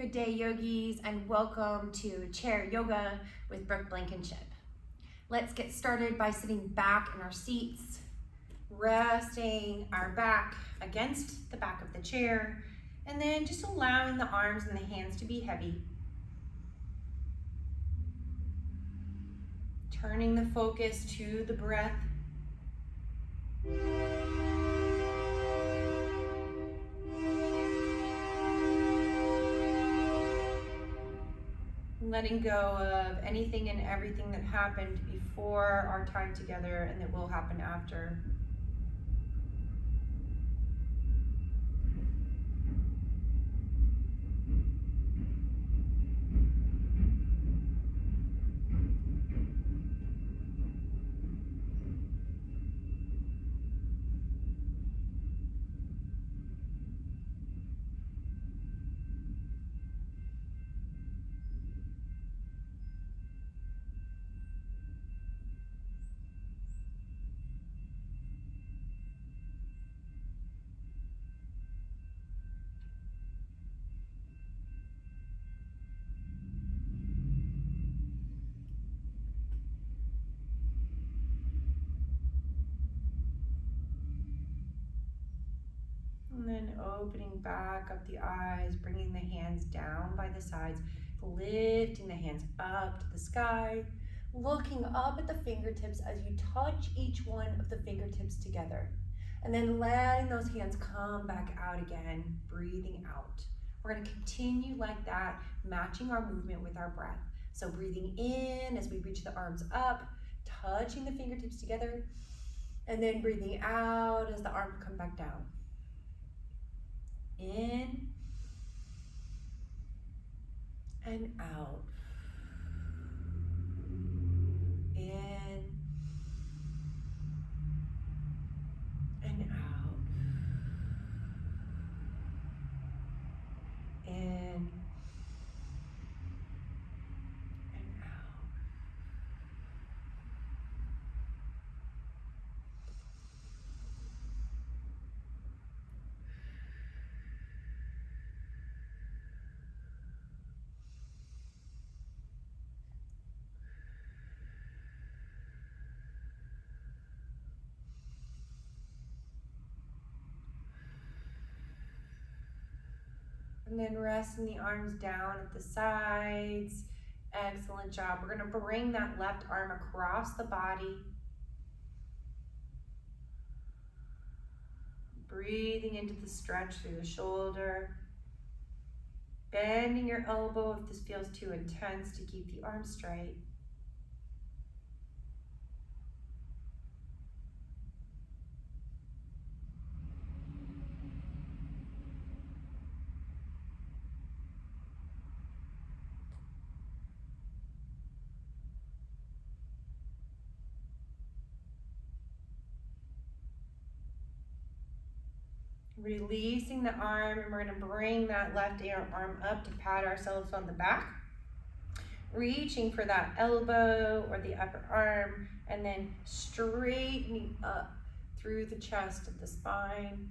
Good day, yogis, and welcome to Chair Yoga with Brooke Blankenship. Let's get started by sitting back in our seats, resting our back against the back of the chair, and then just allowing the arms and the hands to be heavy. Turning the focus to the breath. Letting go of anything and everything that happened before our time together and that will happen after. And then opening back up the eyes, bringing the hands down by the sides, lifting the hands up to the sky, looking up at the fingertips as you touch each one of the fingertips together. And then letting those hands come back out again, breathing out. We're going to continue like that, matching our movement with our breath. So breathing in as we reach the arms up, touching the fingertips together, and then breathing out as the arms come back down. In and out. In and out. In and out. And then resting the arms down at the sides. Excellent job. We're going to bring that left arm across the body. Breathing into the stretch through the shoulder. Bending your elbow if this feels too intense to keep the arm straight. Releasing the arm, and we're going to bring that left arm up to pat ourselves on the back. Reaching for that elbow or the upper arm, and then straightening up through the chest of the spine.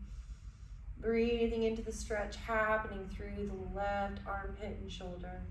Breathing into the stretch happening through the left armpit and shoulder.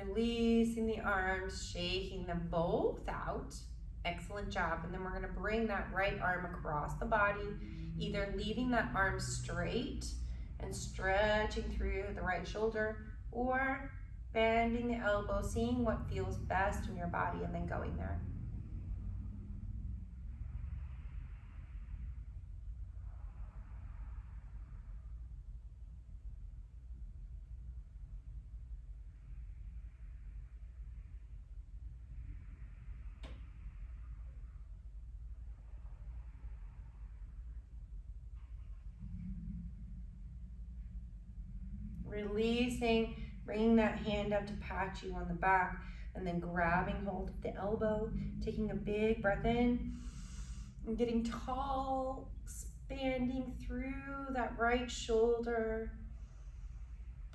Releasing the arms, shaking them both out. Excellent job. And then we're going to bring that right arm across the body, either leaving that arm straight and stretching through the right shoulder, or bending the elbow, seeing what feels best in your body, and then going there. Releasing, bringing that hand up to pat you on the back, and then grabbing hold of the elbow, taking a big breath in, and getting tall, expanding through that right shoulder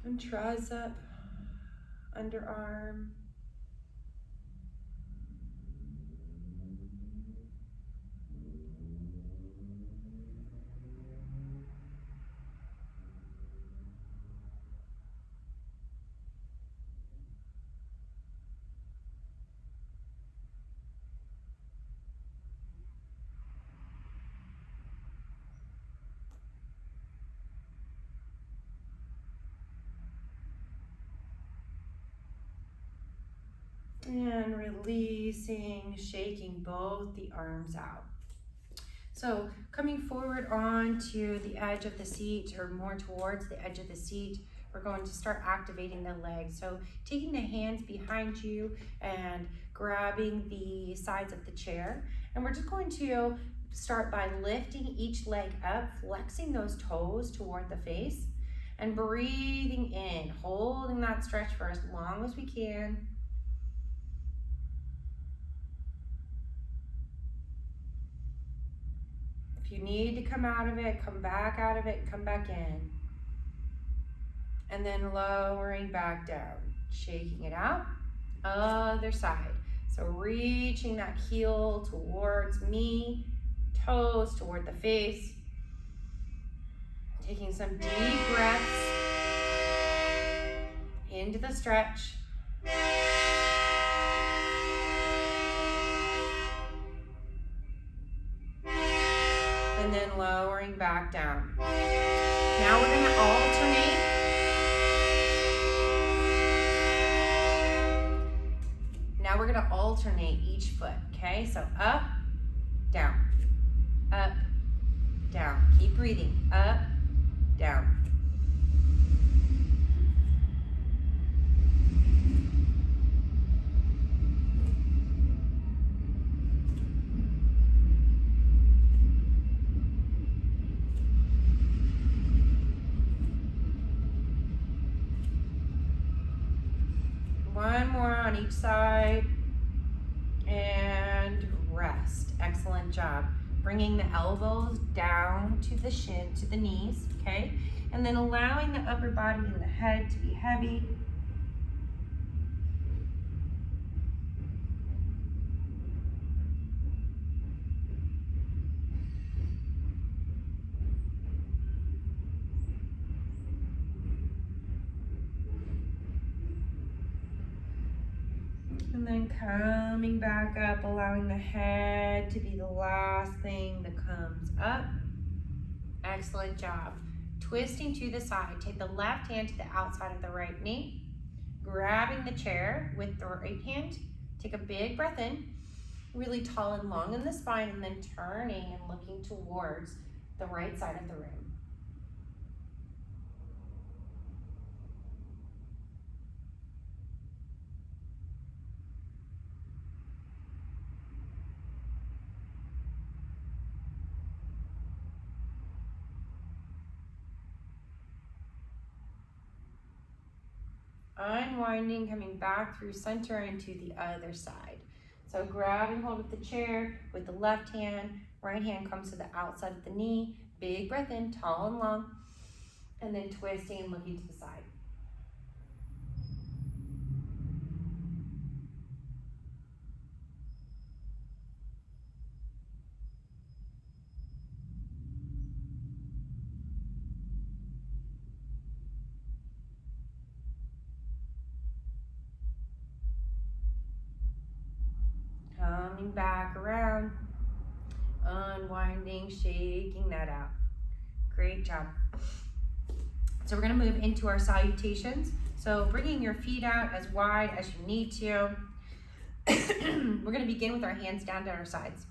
and tricep, underarm. And releasing, shaking both the arms out. So coming forward onto the edge of the seat, or more towards the edge of the seat, we're going to start activating the legs. So taking the hands behind you and grabbing the sides of the chair. And we're just going to start by lifting each leg up, flexing those toes toward the face, and breathing in, holding that stretch for as long as we can. If you need to come out of it, come back out of it, come back in. And then lowering back down, shaking it out. Other side. So reaching that heel towards me, toes toward the face. Taking some deep breaths into the stretch. And then lowering back down. Now we're going to alternate. Now we're going to alternate each foot, okay? So up, down, up, down. Keep breathing. Up, down. One more on each side, and rest. Excellent job. Bringing the elbows down to the shin, to the knees, okay? And then allowing the upper body and the head to be heavy. And then coming back up, allowing the head to be the last thing that comes up. Excellent job. Twisting to the side. Take the left hand to the outside of the right knee. Grabbing the chair with the right hand. Take a big breath in. Really tall and long in the spine, and then turning and looking towards the right side of the room. Unwinding, coming back through center and to the other side. So grabbing hold of the chair with the left hand, right hand comes to the outside of the knee, big breath in, tall and long, and then twisting and looking to the side. Coming back around, unwinding, shaking that out. Great job. So we're gonna move into our salutations. So bringing your feet out as wide as you need to. We're gonna begin with our hands down to our sides.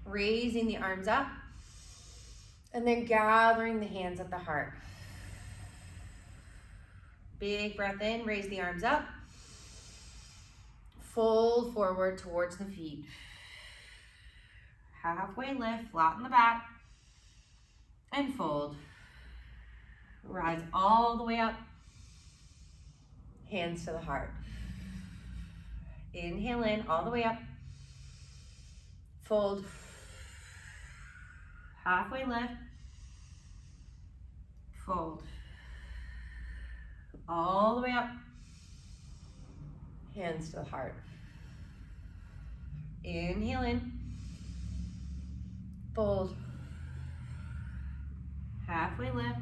Raising the arms up, and then gathering the hands at the heart. Big breath in, raise the arms up. Fold forward towards the feet. Halfway lift, flatten the back, and fold. Rise all the way up. Hands to the heart. Inhale in, all the way up. Fold. halfway lift, fold, all the way up, hands to the heart. Inhale in, fold, halfway lift,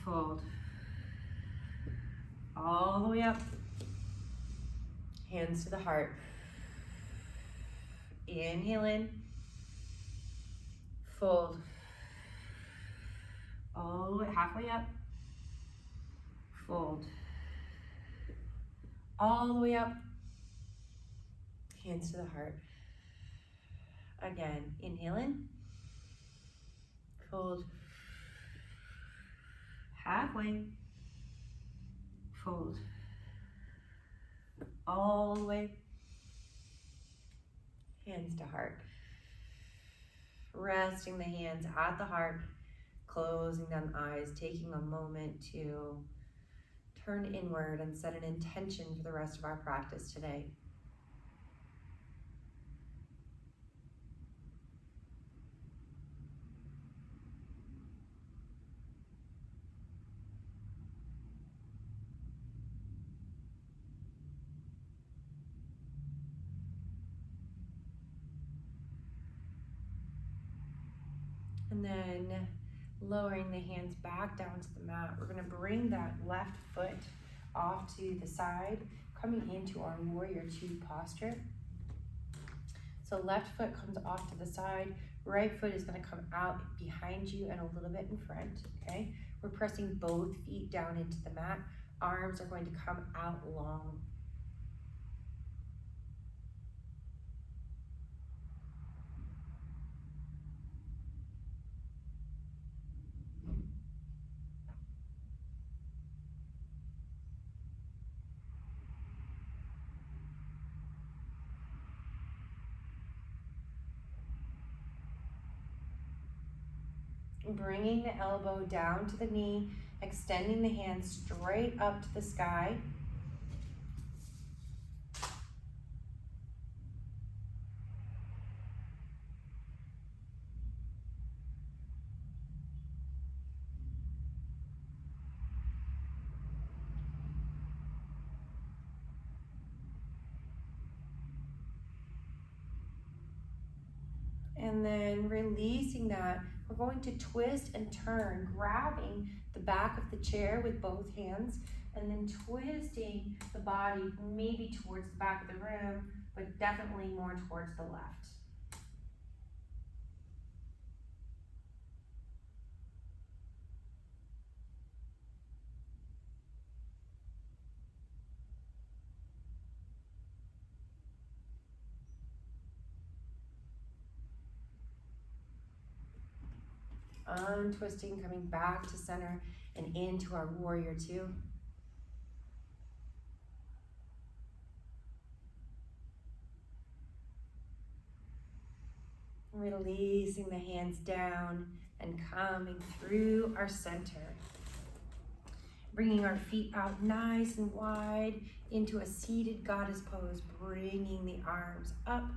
fold, all the way up, hands to the heart. Inhale in, fold, all the way, halfway up, fold, all the way up, hands to the heart. Again, inhale in, fold, halfway, fold, all the way, hands to heart. Resting the hands at the heart, closing down the eyes, taking a moment to turn inward and set an intention for the rest of our practice today. And then lowering the hands back down to the mat, we're going to bring that left foot off to the side, coming into our warrior two posture. So left foot comes off to the side, right foot is going to come out behind you and a little bit in front, okay? We're pressing both feet down into the mat. Arms are going to come out long. Bringing the elbow down to the knee, extending the hand straight up to the sky. And then releasing that, we're going to twist and turn, grabbing the back of the chair with both hands, and then twisting the body maybe towards the back of the room, but definitely more towards the left. Untwisting, coming back to center and into our warrior two. Releasing the hands down and coming through our center. Bringing our feet out nice and wide into a seated goddess pose, bringing the arms up.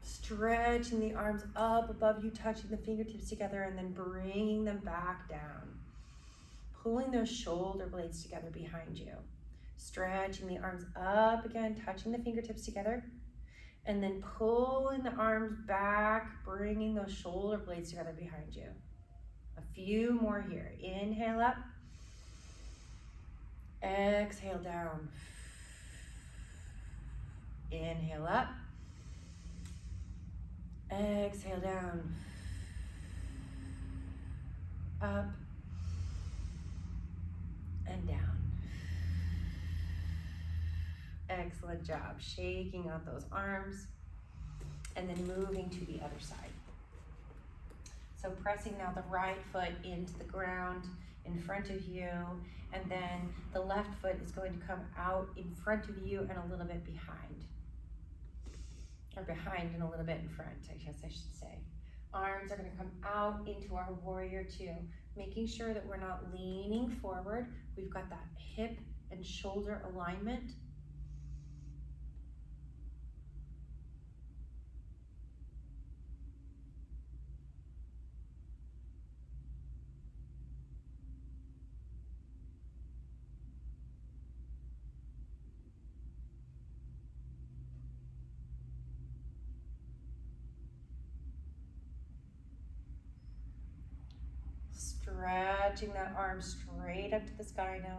Stretching the arms up above you, touching the fingertips together, and then bringing them back down. Pulling those shoulder blades together behind you. Stretching the arms up again, touching the fingertips together, and then pulling the arms back, bringing those shoulder blades together behind you. A few more here. Inhale up. Exhale down. Inhale up. Exhale down, up, and down. Excellent job. Shaking out those arms, and then moving to the other side. So pressing now the right foot into the ground in front of you, and then the left foot is going to come out in front of you and a little bit behind. Or behind and a little bit in front, I guess I should say. Arms are going to come out into our warrior two, making sure that we're not leaning forward. We've got that hip and shoulder alignment. Stretching that arm straight up to the sky now.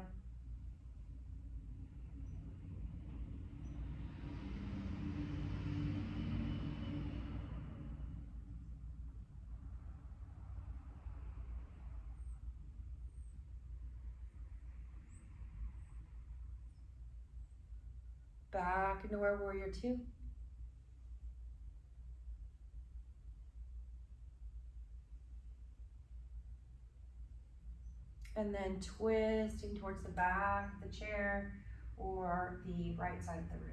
Back into our warrior two. And then twisting towards the back of the chair or the right side of the room.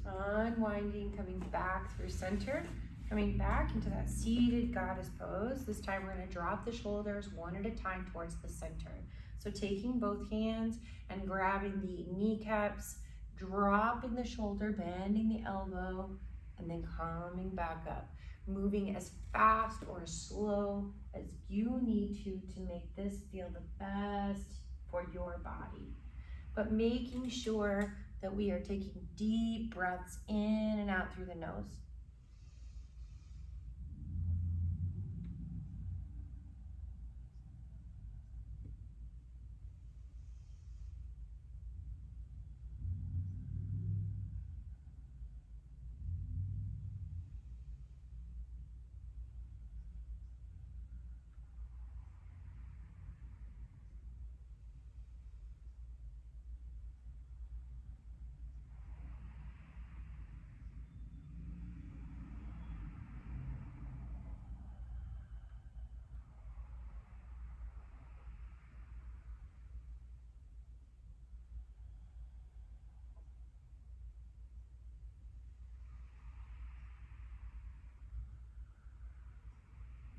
Unwinding, coming back through center, coming back into that seated goddess pose. This time we're going to drop the shoulders one at a time towards the center. So taking both hands and grabbing the kneecaps, dropping the shoulder, bending the elbow, and then coming back up. Moving as fast or as slow as you need to make this feel the best for your body. But making sure that we are taking deep breaths in and out through the nose.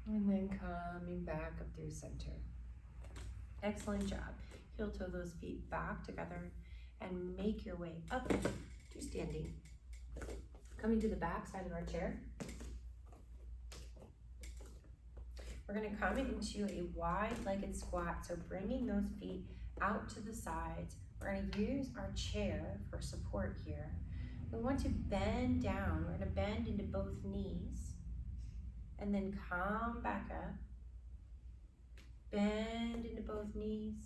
And then coming back up through center. Excellent job. Heel toe those feet back together and make your way up to standing. Coming to the back side of our chair. We're going to come into a wide-legged squat. So bringing those feet out to the sides. We're going to use our chair for support here. We want to bend down. We're going to bend into both knees. And then come back up. Bend into both knees.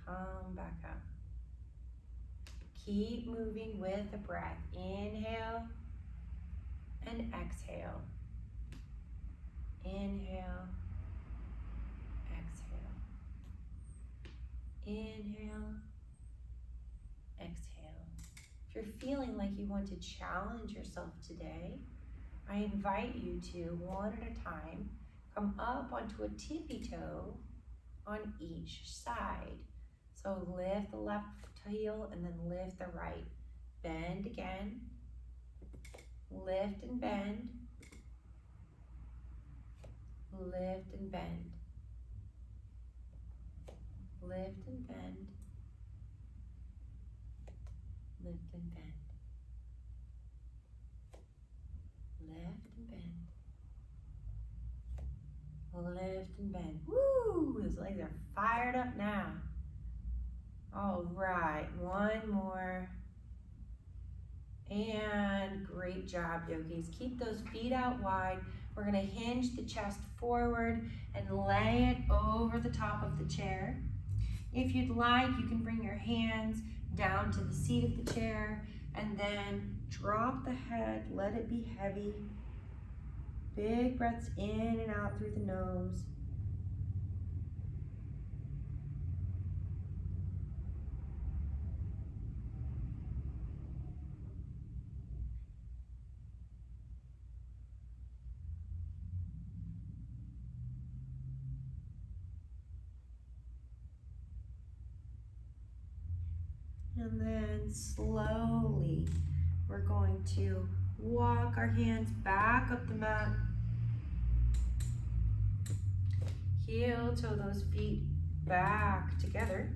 Come back up. Keep moving with the breath. Inhale and exhale. Inhale, exhale. Inhale, exhale. If you're feeling like you want to challenge yourself today, I invite you to, one at a time, come up onto a tippy toe on each side. So lift the left heel and then lift the right. Bend again. Lift and bend. Lift and bend. Lift and bend. Lift and bend. Lift and bend. Lift and bend. Woo! Those legs are fired up now. All right, one more. And great job, yogis. Keep those feet out wide. We're gonna hinge the chest forward and lay it over the top of the chair. If you'd like, you can bring your hands down to the seat of the chair and then drop the head, let it be heavy. Big breaths in and out through the nose. And then slowly, we're going to walk our hands back up the mat. Heel toe those feet back together.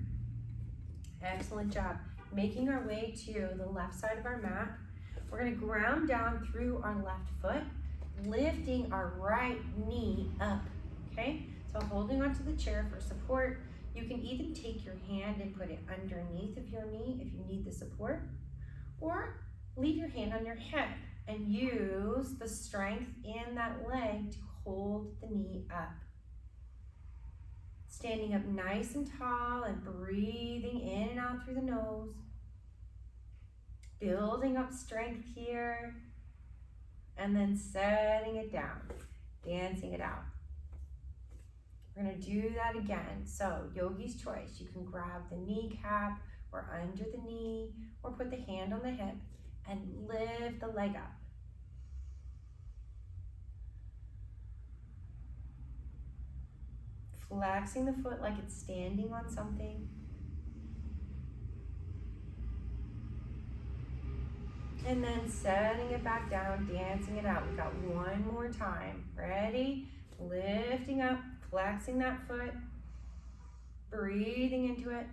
Excellent job. Making our way to the left side of our mat. We're gonna ground down through our left foot, lifting our right knee up, okay? So holding onto the chair for support. You can even take your hand and put it underneath of your knee if you need the support, or leave your hand on your hip and use the strength in that leg to hold the knee up. Standing up nice and tall and breathing in and out through the nose. Building up strength here, and then setting it down, dancing it out. We're gonna do that again. So yogi's choice, you can grab the kneecap or under the knee, or put the hand on the hip and lift the leg up. Flexing the foot like it's standing on something. And then setting it back down, dancing it out. We've got one more time. Ready? Lifting up, flexing that foot, breathing into it.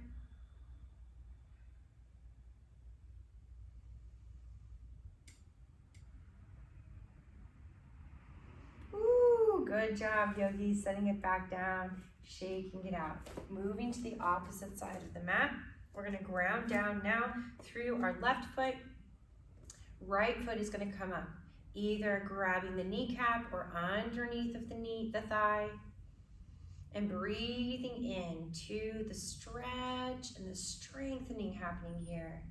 Ooh, good job, yogis. Setting it back down, shaking it out. Moving to the opposite side of the mat. We're gonna ground down now through our left foot. Right foot is going to come up, either grabbing the kneecap or underneath of the knee, the thigh, and breathing into the stretch and the strengthening happening here.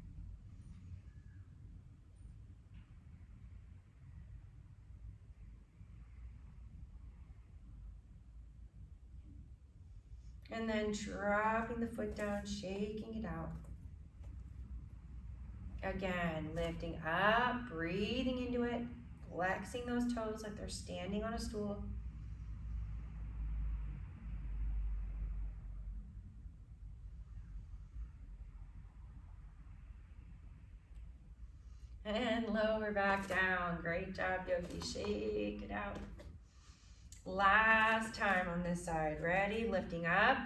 And then dropping the foot down, shaking it out. Again, lifting up, breathing into it, flexing those toes like they're standing on a stool. And lower back down. Great job, yogi. Shake it out. Last time on this side. Ready? Lifting up.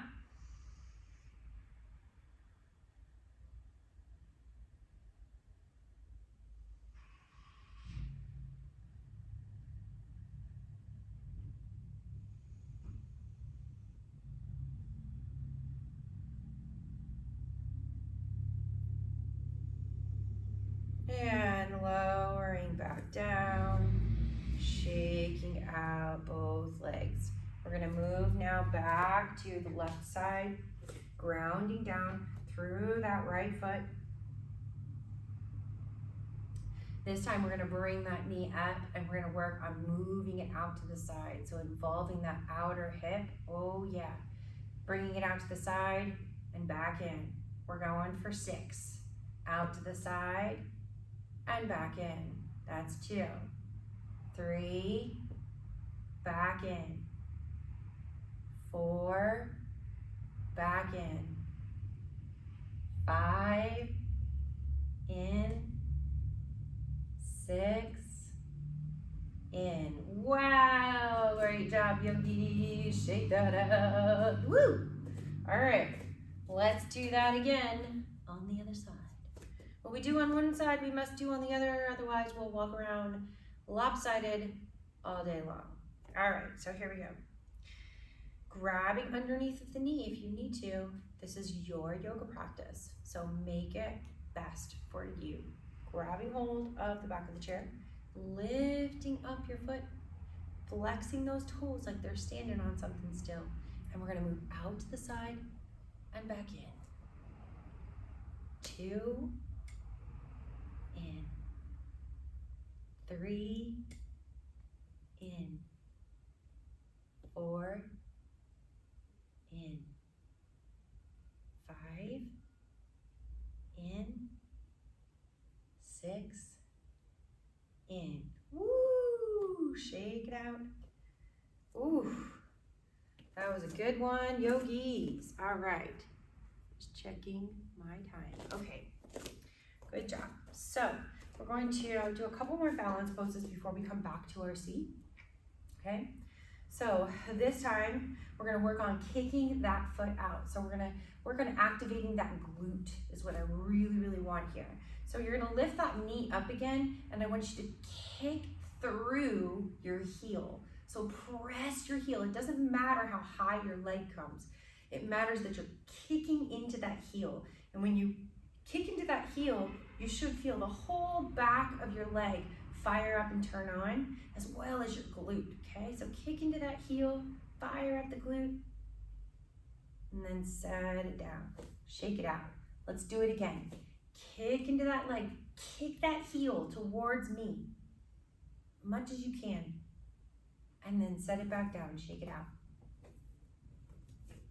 And lowering back down, shaking out both legs. We're gonna move now back to the left side, grounding down through that right foot. This time we're gonna bring that knee up and we're gonna work on moving it out to the side. So involving that outer hip, oh yeah. Bringing it out to the side and back in. We're going for 6. Out to the side, and back in. That's 2. 3, back in. 4, back in. 5, in. 6, in. Wow, great job, yogi. Shake that up. Woo! All right, let's do that again on the other side. What we do on one side, we must do on the other, otherwise we'll walk around lopsided all day long. All right, so here we go. Grabbing underneath of the knee if you need to. This is your yoga practice, so make it best for you. Grabbing hold of the back of the chair, lifting up your foot, flexing those toes like they're standing on something still. And we're gonna move out to the side and back in. 2, in. 3, in. 4, in. 5, in. 6, in. Woo! Shake it out. Ooh, that was a good one, yogis. All right, just checking my time. Okay, good job. So we're going to do a couple more balance poses before we come back to our seat. Okay, So this time we're gonna work on kicking that foot out. So we're gonna work on activating that glute is what I really want here. So you're gonna lift that knee up again, and I want you to kick through your heel. So press your heel. It doesn't matter how high your leg comes. It matters that you're kicking into that heel. And when you kick into that heel, you should feel the whole back of your leg fire up and turn on, as well as your glute, okay? So kick into that heel, fire up the glute, and then set it down. Shake it out. Let's do it again. Kick into that leg, kick that heel towards me, much as you can, and then set it back down, shake it out.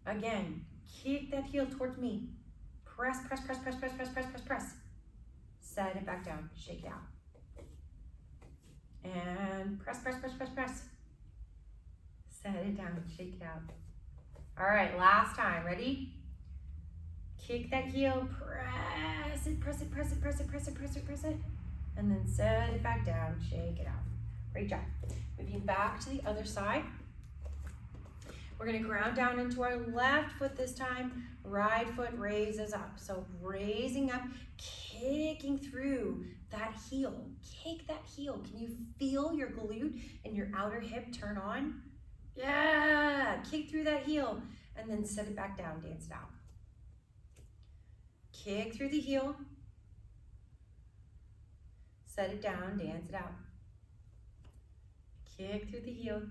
Again, kick that heel towards me. Press, press, press, press, press, press, press, press, press. Set it back down, shake it out. And press, press, press, press, press. Set it down, shake it out. All right, last time, ready? Kick that heel, press it, press it, press it, press it, press it, press it, press it. And then set it back down, shake it out. Great job. Moving back to the other side. We're gonna ground down into our left foot this time. Right foot raises up. So raising up, kicking through that heel. Kick that heel. Can you feel your glute and your outer hip turn on? Yeah, kick through that heel and then set it back down, dance it out. Kick through the heel. Set it down, dance it out. Kick through the heel.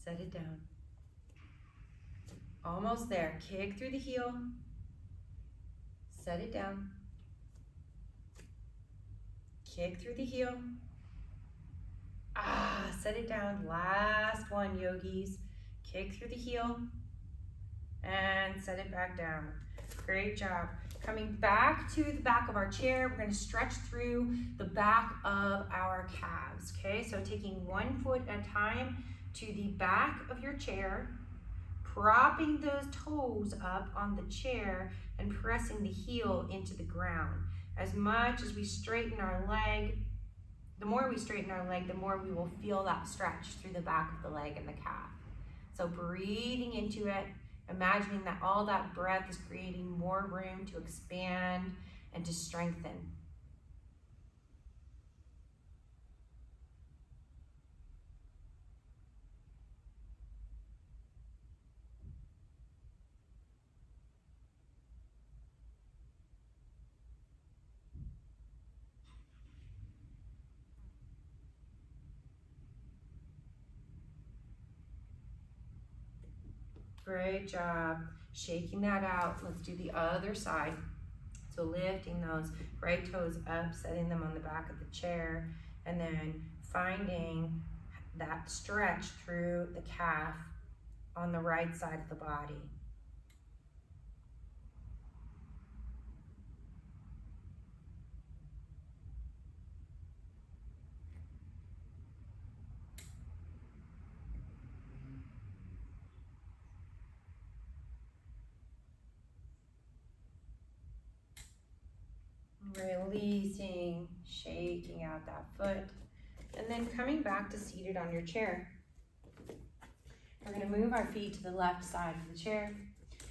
Set it down. Almost there. Kick through the heel. Set it down. Kick through the heel. Set it down. Last one, yogis. Kick through the heel and set it back down. Great job. Coming back to the back of our chair, we're going to stretch through the back of our calves. Okay, so taking one foot at a time to the back of your chair, propping those toes up on the chair and pressing the heel into the ground. As much as we straighten our leg, the more we straighten our leg, the more we will feel that stretch through the back of the leg and the calf. So breathing into it, imagining that all that breath is creating more room to expand and to strengthen. Great job. Shaking that out. Let's do the other side. So lifting those right toes up, setting them on the back of the chair, and then finding that stretch through the calf on the right side of the body. Releasing, shaking out that foot, and then coming back to seated on your chair. We're going to move our feet to the left side of the chair.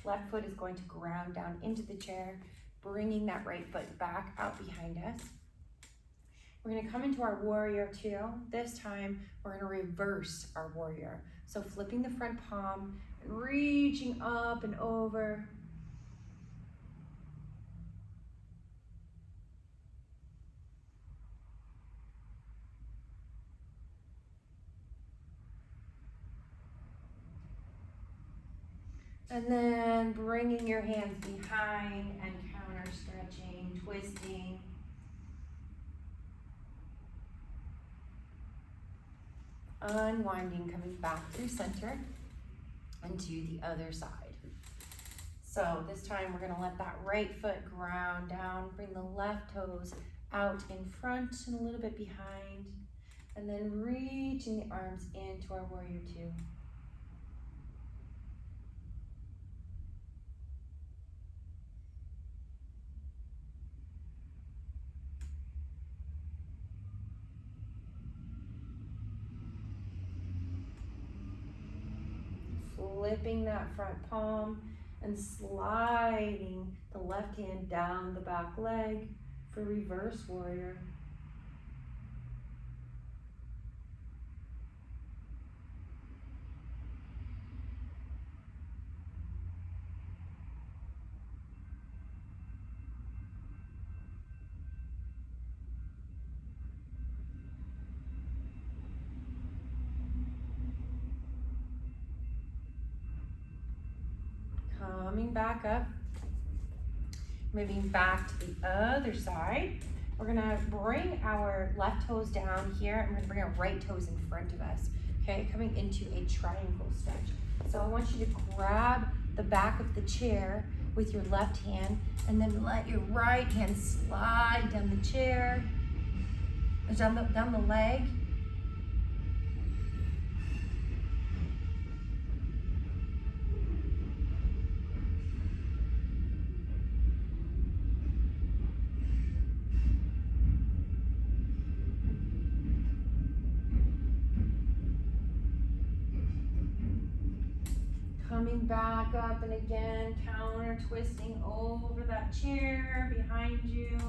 Left foot is going to ground down into the chair, bringing that right foot back out behind us. We're going to come into our warrior two. This time, we're going to reverse our warrior. So flipping the front palm and reaching up and over. And then bringing your hands behind and counter stretching, twisting. Unwinding, coming back through center and to the other side. So this time we're gonna let that right foot ground down, bring the left toes out in front and a little bit behind, and then reaching the arms into our warrior two. flipping that front palm and sliding the left hand down the back leg for reverse warrior. Coming back up, moving back to the other side. We're gonna bring our left toes down here, and we're gonna bring our right toes in front of us, okay? Coming into a triangle stretch. So I want you to grab the back of the chair with your left hand, and then let your right hand slide down the chair, down the leg. Coming back up, and again, counter twisting over that chair behind you.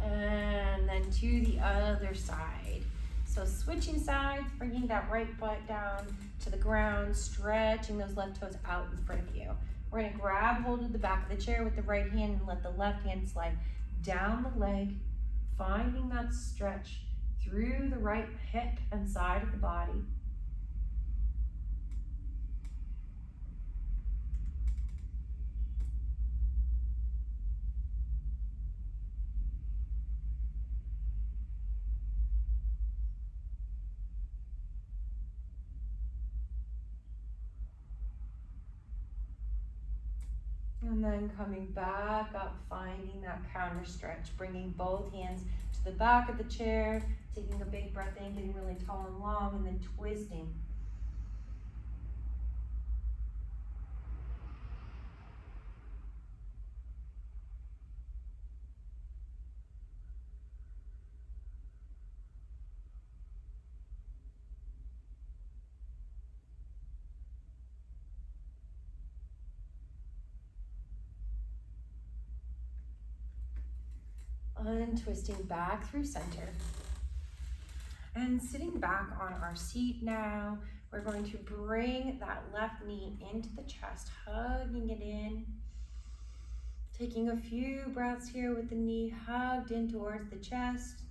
And then to the other side. So switching sides, bringing that right foot down to the ground, stretching those left toes out in front of you. We're gonna grab hold of the back of the chair with the right hand and let the left hand slide down the leg, finding that stretch through the right hip and side of the body. And then coming back up, finding that counter stretch, bringing both hands to the back of the chair, taking a big breath in, getting really tall and long, and then twisting. Untwisting back through center. And sitting back on our seat now, we're going to bring that left knee into the chest, hugging it in. Taking a few breaths here with the knee hugged in towards the chest.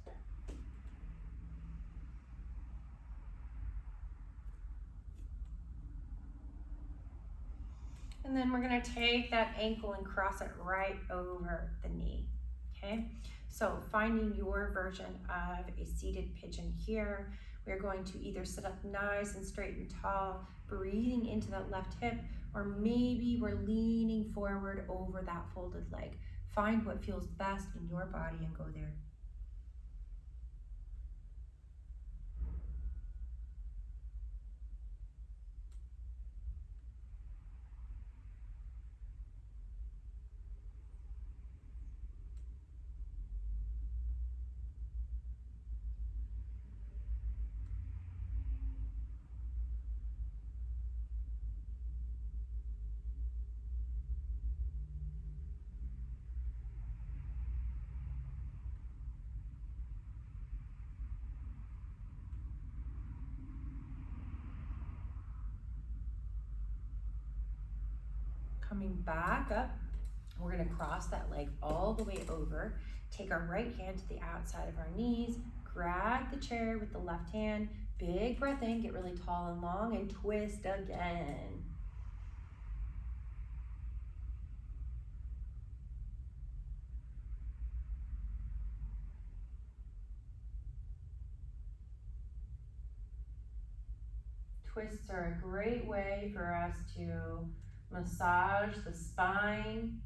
And then we're gonna take that ankle and cross it right over the knee, okay? So finding your version of a seated pigeon here, we're going to either sit up nice and straight and tall, breathing into that left hip, or maybe we're leaning forward over that folded leg. Find what feels best in your body and go there. Coming back up, we're gonna cross that leg all the way over, take our right hand to the outside of our knees, grab the chair with the left hand, big breath in, get really tall and long, and twist again. Twists are a great way for us to massage the spine.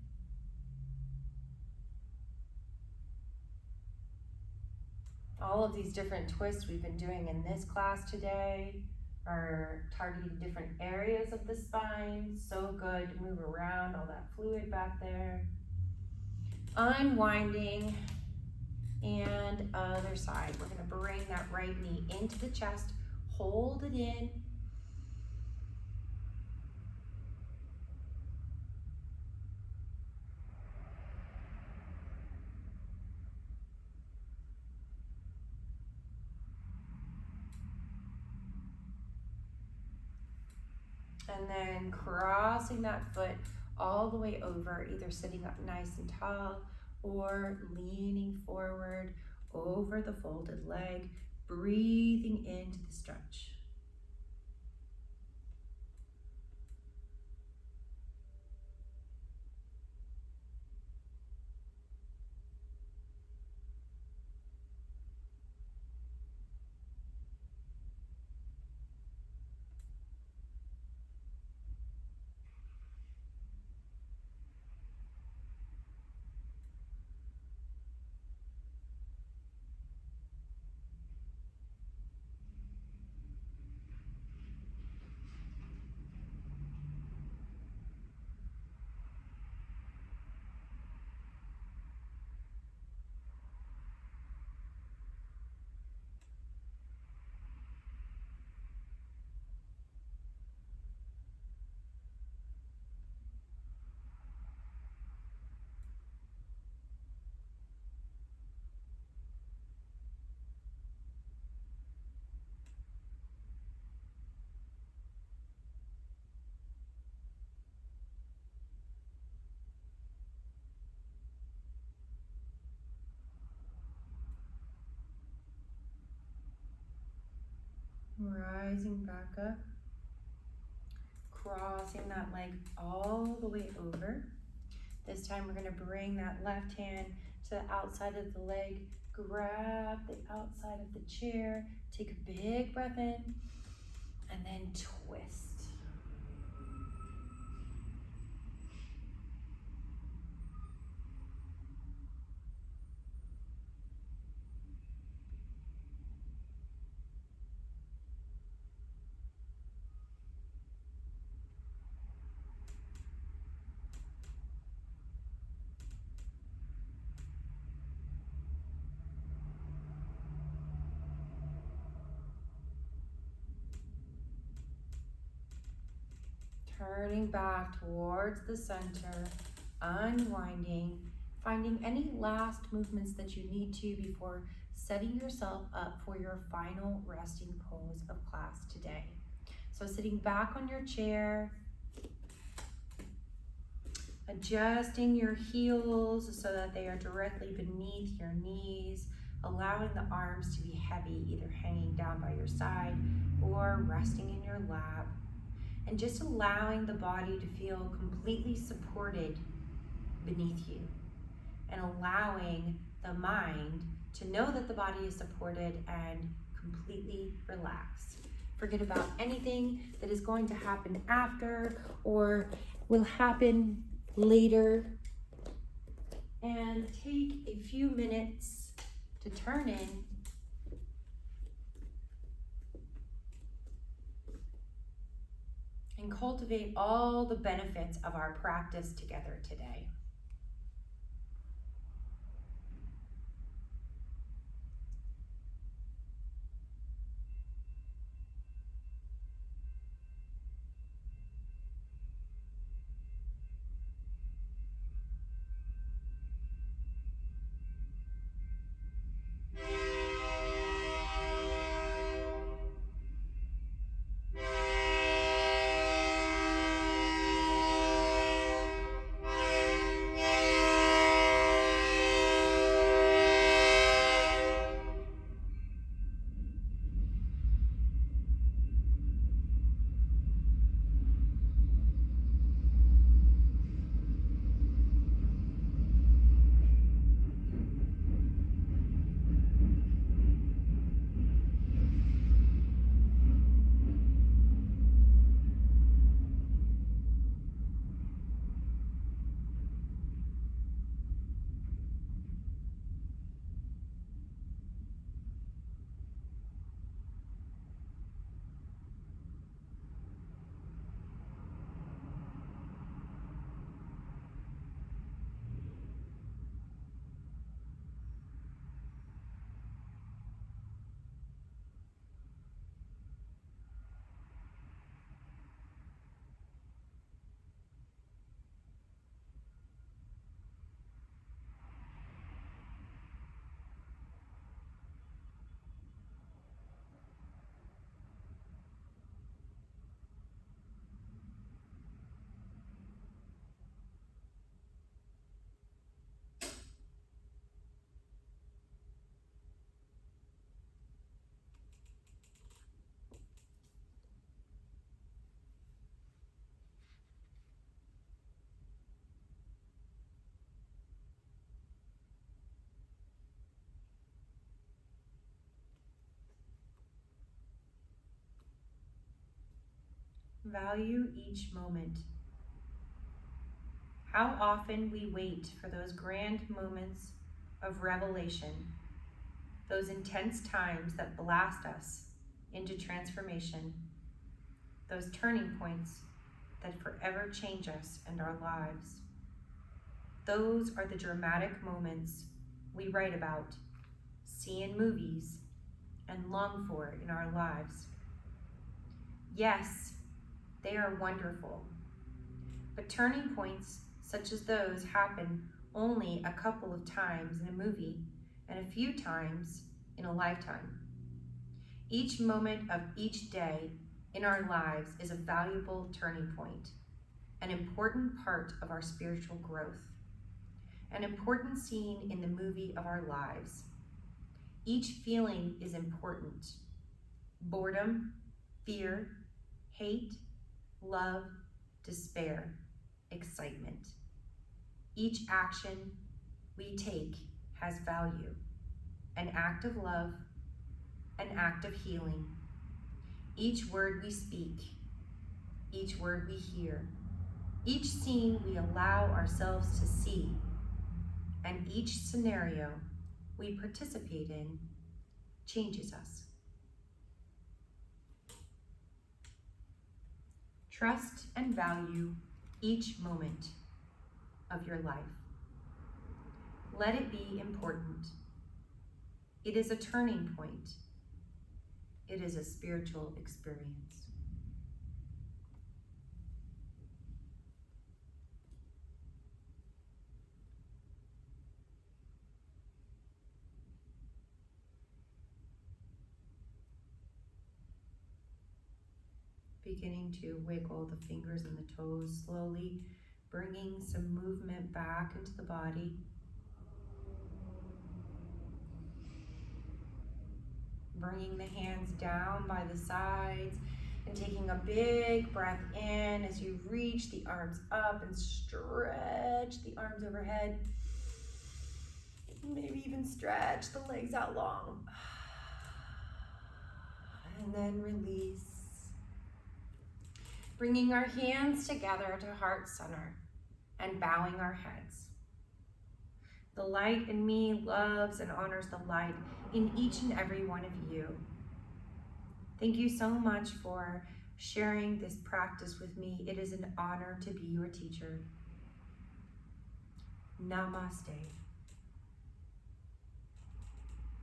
All of these different twists we've been doing in this class today are targeting different areas of the spine. So good to move around all that fluid back there. Unwinding, and other side. We're gonna bring that right knee into the chest, hold it in. And then crossing that foot all the way over, either sitting up nice and tall or leaning forward over the folded leg, breathing into the stretch. Rising back up, crossing that leg all the way over. This time we're gonna bring that left hand to the outside of the leg, grab the outside of the chair, take a big breath in, and then twist. Turning back towards the center, unwinding, finding any last movements that you need to before setting yourself up for your final resting pose of class today. So sitting back on your chair, adjusting your heels so that they are directly beneath your knees, allowing the arms to be heavy, either hanging down by your side or resting in your lap. And just allowing the body to feel completely supported beneath you, and allowing the mind to know that the body is supported and completely relaxed. Forget about anything that is going to happen after or will happen later, and take a few minutes to turn in and cultivate all the benefits of our practice together today. Value each moment. How often we wait for those grand moments of revelation, those intense times that blast us into transformation, those turning points that forever change us and our lives. Those are the dramatic moments we write about, see in movies, and long for in our lives. Yes, they are wonderful, but turning points such as those happen only a couple of times in a movie and a few times in a lifetime. Each moment of each day in our lives is a valuable turning point, an important part of our spiritual growth, an important scene in the movie of our lives. Each feeling is important. Boredom, fear, hate, love, despair, excitement. Each action we take has value. An act of love, an act of healing. Each word we speak, each word we hear, each scene we allow ourselves to see, and each scenario we participate in changes us. Trust and value each moment of your life. Let it be important. It is a turning point. It is a spiritual experience. Beginning to wiggle the fingers and the toes, slowly bringing some movement back into the body. Bringing the hands down by the sides and taking a big breath in as you reach the arms up and stretch the arms overhead. Maybe even stretch the legs out long. And then release. Bringing our hands together to heart center and bowing our heads. The light in me loves and honors the light in each and every one of you. Thank you so much for sharing this practice with me. It is an honor to be your teacher. Namaste.